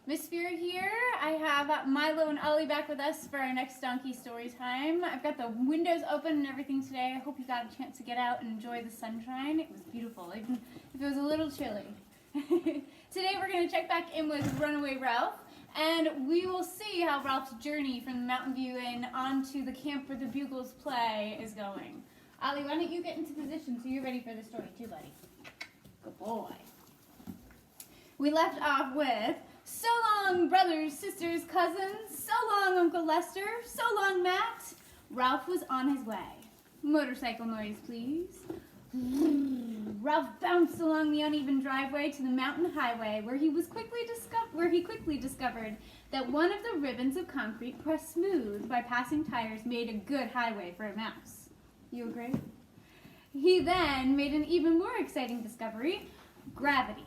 Miss Spear here. I have Milo and Ollie back with us for our next donkey story time. I've got the windows open and everything today. I hope you got a chance to get out and enjoy the sunshine. It was beautiful, even if it was a little chilly. Today we're going to check back in with Runaway Ralph, and we will see how Ralph's journey from the Mountain View Inn onto the camp where the bugles play is going. Ollie, why don't you get into position so you're ready for the story too, buddy? Good boy. We left off with, so long, brothers, sisters, cousins. So long, Uncle Lester. So long, Matt. Ralph was on his way. Motorcycle noise, please. Ralph bounced along the uneven driveway to the mountain highway, where he quickly discovered that one of the ribbons of concrete pressed smooth by passing tires made a good highway for a mouse. You agree? He then made an even more exciting discovery: gravity.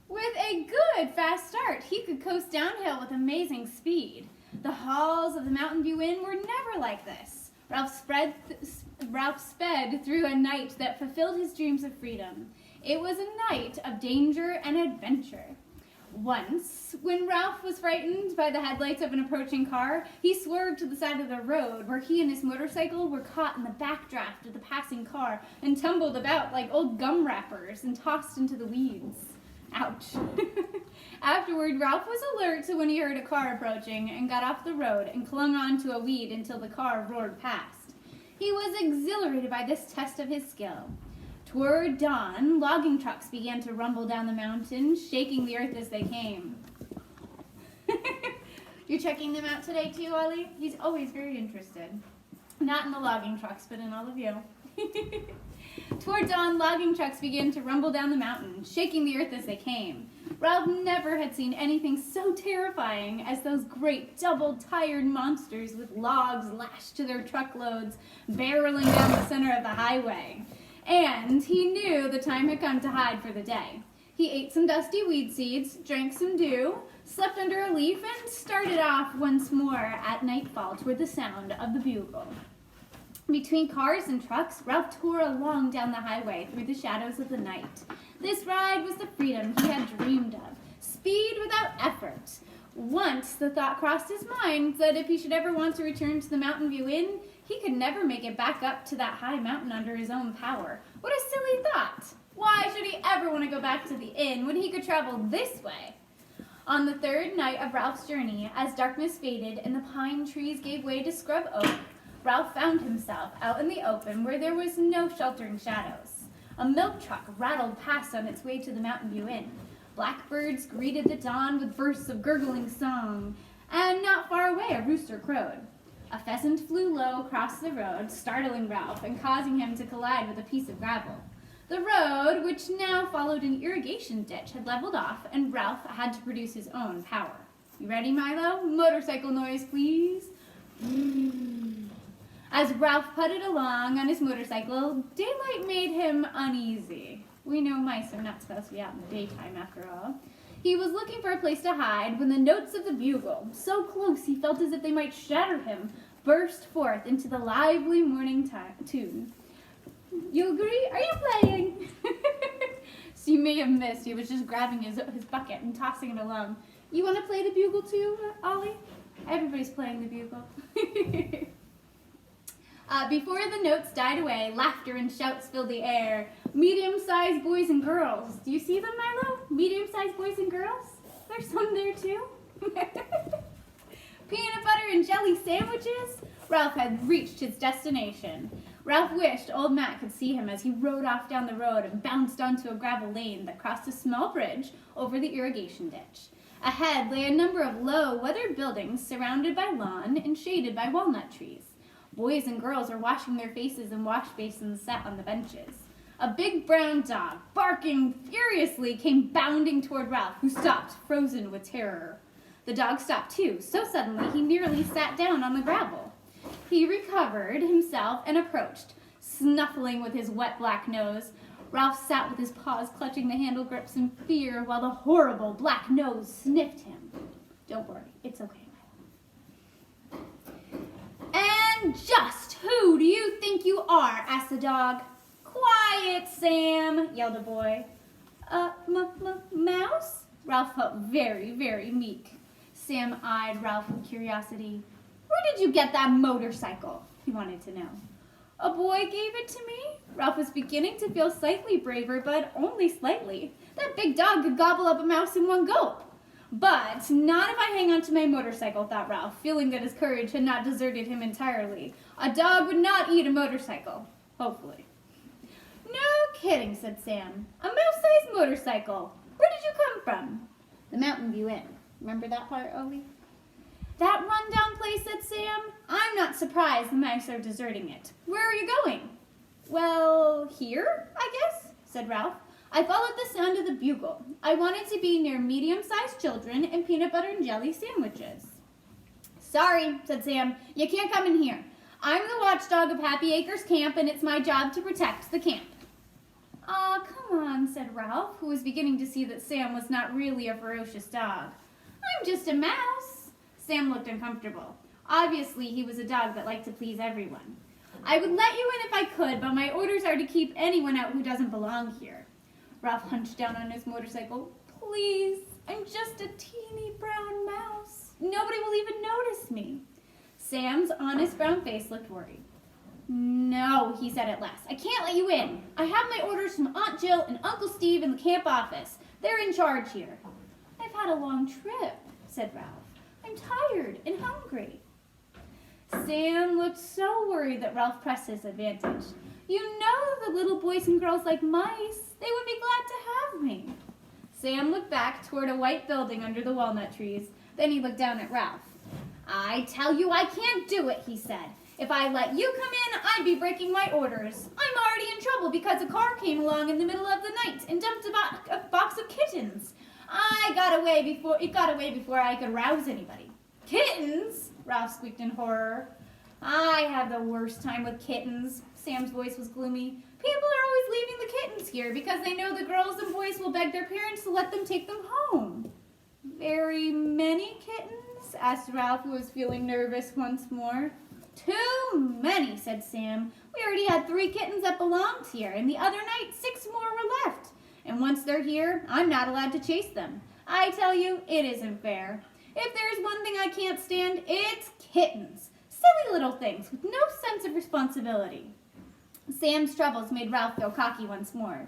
With a good fast start, he could coast downhill with amazing speed. The halls of the Mountain View Inn were never like this. Ralph sped through a night that fulfilled his dreams of freedom. It was a night of danger and adventure. Once, when Ralph was frightened by the headlights of an approaching car, he swerved to the side of the road where he and his motorcycle were caught in the backdraft of the passing car and tumbled about like old gum wrappers and tossed into the weeds. Ouch. Afterward, Ralph was alert to when he heard a car approaching and got off the road and clung onto a weed until the car roared past. He was exhilarated by this test of his skill. Toward dawn, logging trucks began to rumble down the mountain, shaking the earth as they came. You're checking them out today too, Ollie? He's always very interested. Not in the logging trucks, but in all of you. Toward dawn, logging trucks began to rumble down the mountain, shaking the earth as they came. Ralph never had seen anything so terrifying as those great double-tired monsters with logs lashed to their truckloads, barreling down the center of the highway. And he knew the time had come to hide for the day. He ate some dusty weed seeds, drank some dew, slept under a leaf, and started off once more at nightfall toward the sound of the bugle. Between cars and trucks, Ralph tore along down the highway through the shadows of the night. This ride was the freedom he had dreamed of, speed without effort. Once the thought crossed his mind that if he should ever want to return to the Mountain View Inn, he could never make it back up to that high mountain under his own power. What a silly thought! Why should he ever want to go back to the inn when he could travel this way? On the third night of Ralph's journey, as darkness faded and the pine trees gave way to scrub oak, Ralph found himself out in the open where there was no sheltering shadows. A milk truck rattled past on its way to the Mountain View Inn. Blackbirds greeted the dawn with bursts of gurgling song, and not far away a rooster crowed. A pheasant flew low across the road, startling Ralph and causing him to collide with a piece of gravel. The road, which now followed an irrigation ditch, had leveled off, and Ralph had to produce his own power. You ready, Milo? Motorcycle noise, please. As Ralph putted along on his motorcycle, daylight made him uneasy. We know mice are not supposed to be out in the daytime, after all. He was looking for a place to hide when the notes of the bugle, so close he felt as if they might shatter him, burst forth into the lively morning tune. You agree? Are you playing? So you may have missed. He was just grabbing his bucket and tossing it along. You want to play the bugle too, Ollie? Everybody's playing the bugle. Before the notes died away, laughter and shouts filled the air. Medium-sized boys and girls. Do you see them, Milo? Medium-sized boys and girls? There's some there, too. Peanut butter and jelly sandwiches? Ralph had reached his destination. Ralph wished old Matt could see him as he rode off down the road and bounced onto a gravel lane that crossed a small bridge over the irrigation ditch. Ahead lay a number of low, weathered buildings surrounded by lawn and shaded by walnut trees. Boys and girls were washing their faces in wash basins set on the benches. A big brown dog, barking furiously, came bounding toward Ralph, who stopped, frozen with terror. The dog stopped too, so suddenly he nearly sat down on the gravel. He recovered himself and approached, snuffling with his wet black nose. Ralph sat with his paws clutching the handle grips in fear while the horrible black nose sniffed him. Don't worry, it's okay. And just who do you think you are? Asked the dog. Quiet, Sam, yelled a boy. Mouse? Ralph felt very, very meek. Sam eyed Ralph with curiosity. Where did you get that motorcycle? He wanted to know. A boy gave it to me. Ralph was beginning to feel slightly braver, but only slightly. That big dog could gobble up a mouse in one gulp. But not if I hang on to my motorcycle, thought Ralph, feeling that his courage had not deserted him entirely. A dog would not eat a motorcycle. Hopefully. No kidding, said Sam. A mouse-sized motorcycle. Where did you come from? The Mountain View Inn. Remember that part, Ollie? That rundown place, said Sam. I'm not surprised the mice are deserting it. Where are you going? Well, here, I guess, said Ralph. I followed the sound of the bugle. I wanted to be near medium-sized children and peanut butter and jelly sandwiches. Sorry, said Sam. You can't come in here. I'm the watchdog of Happy Acres Camp, and it's my job to protect the camp. Aw, come on, said Ralph, who was beginning to see that Sam was not really a ferocious dog. I'm just a mouse. Sam looked uncomfortable. Obviously, he was a dog that liked to please everyone. I would let you in if I could, but my orders are to keep anyone out who doesn't belong here. Ralph hunched down on his motorcycle. Please, I'm just a teeny brown mouse. Nobody will even notice me. Sam's honest brown face looked worried. No, he said at last. I can't let you in. I have my orders from Aunt Jill and Uncle Steve in the camp office. They're in charge here. I've had a long trip, said Ralph. I'm tired and hungry. Sam looked so worried that Ralph pressed his advantage. You know the little boys and girls like mice. They would be glad to have me. Sam looked back toward a white building under the walnut trees. Then he looked down at Ralph. I tell you I can't do it, he said. If I let you come in, I'd be breaking my orders. I'm already in trouble because a car came along in the middle of the night and dumped a box of kittens. It got away before I could rouse anybody. Kittens? Ralph squeaked in horror. I have the worst time with kittens. Sam's voice was gloomy. People are always leaving the kittens here because they know the girls and boys will beg their parents to let them take them home. Very many kittens? Asked Ralph, who was feeling nervous once more. Too many, said Sam. We already had 3 kittens that belonged here, and the other night 6 more were left. And once they're here, I'm not allowed to chase them. I tell you, it isn't fair. If there's one thing I can't stand, it's kittens. Silly little things with no sense of responsibility. Sam's troubles made Ralph feel cocky once more.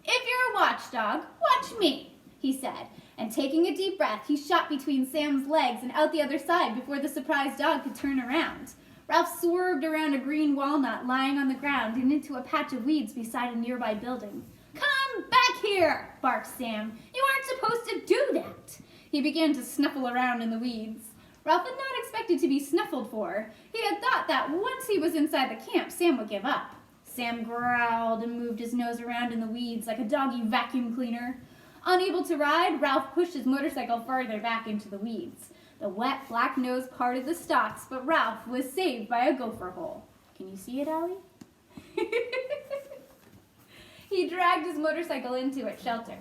If you're a watchdog, watch me, he said. And taking a deep breath, he shot between Sam's legs and out the other side before the surprised dog could turn around. Ralph swerved around a green walnut lying on the ground and into a patch of weeds beside a nearby building. Come back here, barked Sam. You aren't supposed to do that. He began to snuffle around in the weeds. Ralph had not expected to be snuffled for. He had thought that once he was inside the camp, Sam would give up. Sam growled and moved his nose around in the weeds like a doggy vacuum cleaner. Unable to ride, Ralph pushed his motorcycle farther back into the weeds. The wet, black nose parted the stalks, but Ralph was saved by a gopher hole. Can you see it, Allie? He dragged his motorcycle into its shelter.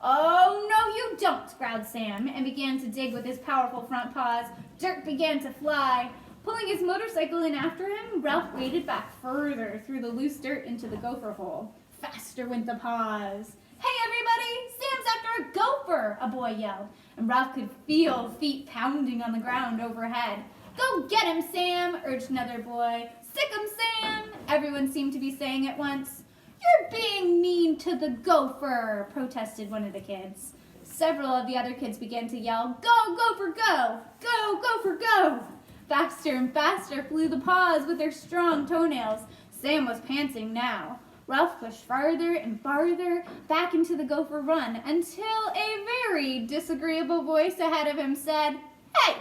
Oh, no, you don't, growled Sam, and began to dig with his powerful front paws. Dirt began to fly. Pulling his motorcycle in after him, Ralph waded back further through the loose dirt into the gopher hole. Faster went the paws. Hey, everybody, Sam's after a gopher, a boy yelled, and Ralph could feel feet pounding on the ground overhead. Go get him, Sam, urged another boy. Sick him, Sam, everyone seemed to be saying at once. You're being mean to the gopher, protested one of the kids. Several of the other kids began to yell, Go, gopher, go! Go, gopher, go! Faster and faster flew the paws with their strong toenails. Sam was panting now. Ralph pushed farther and farther back into the gopher run until a very disagreeable voice ahead of him said, Hey,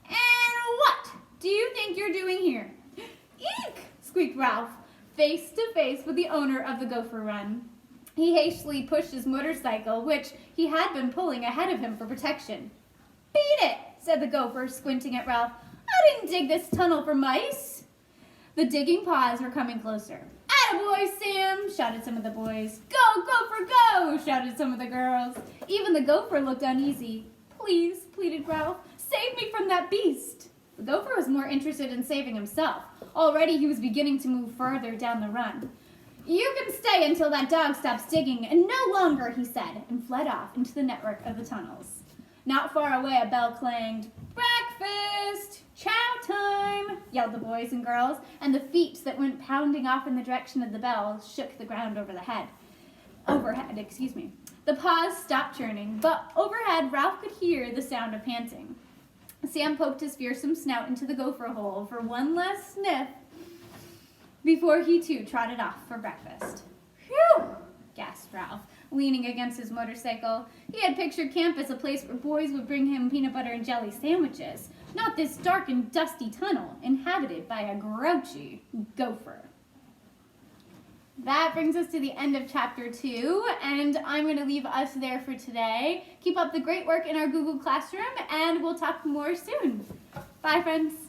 and what do you think you're doing here? Eek, squeaked Ralph, face to face with the owner of the gopher run. He hastily pushed his motorcycle, which he had been pulling ahead of him for protection. Beat it, said the gopher, squinting at Ralph. I didn't dig this tunnel for mice. The digging paws were coming closer. Attaboy, Sam, shouted some of the boys. Go, gopher, go, shouted some of the girls. Even the gopher looked uneasy. Please, pleaded Ralph, save me from that beast. The gopher was more interested in saving himself. Already he was beginning to move farther down the run. You can stay until that dog stops digging, and no longer, he said, and fled off into the network of the tunnels. Not far away, a bell clanged. Breakfast! Chow time! Yelled the boys and girls, and the feet that went pounding off in the direction of the bell shook the ground overhead. The paws stopped churning, but overhead Ralph could hear the sound of panting. Sam poked his fearsome snout into the gopher hole for one last sniff before he too trotted off for breakfast. Phew! Gasped Ralph, leaning against his motorcycle. He had pictured camp as a place where boys would bring him peanut butter and jelly sandwiches, not this dark and dusty tunnel inhabited by a grouchy gopher. That brings us to the end of chapter 2, and I'm going to leave us there for today. Keep up the great work in our Google Classroom, and we'll talk more soon. Bye, friends.